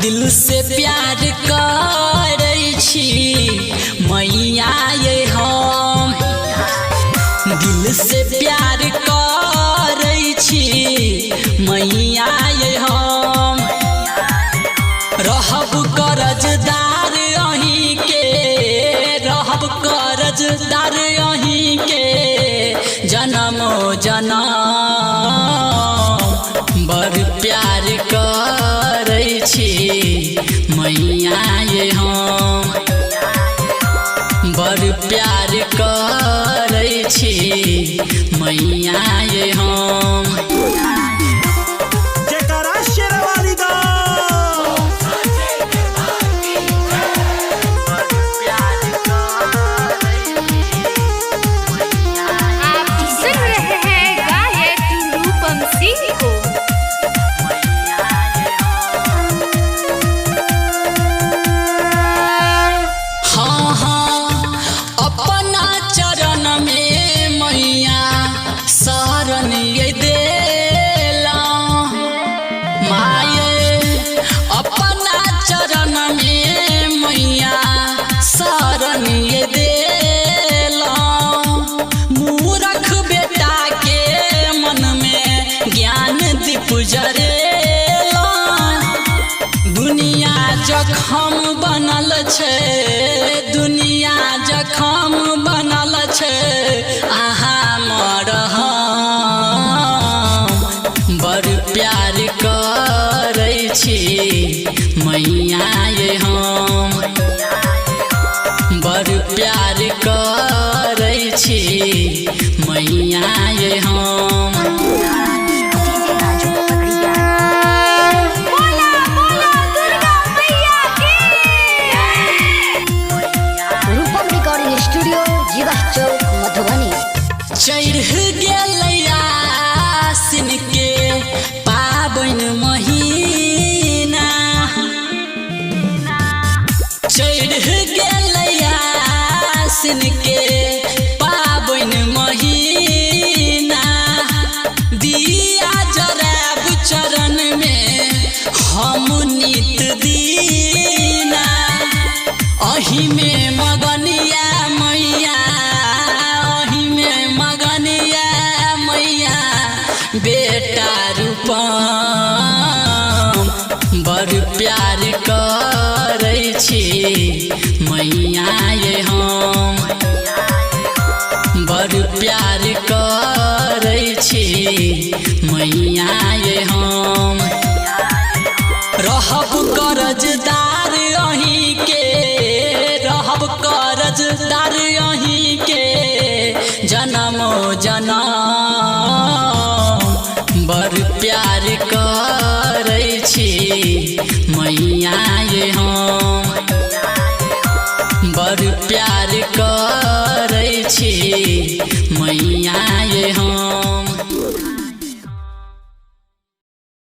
दिल से प्यार करै छी मैया ये हम दिल से प्यार करै छी मैया ये हम रहब करजदार अहीं के रहब करजदार अहीं के जन्मो जनम बड़ प्यार करै छी मैया ये हम बड़ प्यार करै छी मैया ये हम दुनिया जखम बनल छै दुनिया जखम बनल छै अहाँ मरहम बड़ प्यार करै छी मैया ये हम बड़ प्यार करै छी मैया ये हम जिवछ चौक मधुबनी चढ़ गेलैया आसिन के पाबन महीना चढ़ गेलैया आसिन के पाबन महीना दिया जराब चरण में हम नित दीना अही में मगनिया बेटा रूपम बड़ प्यार करै छी मैया ये हम बड़ प्यार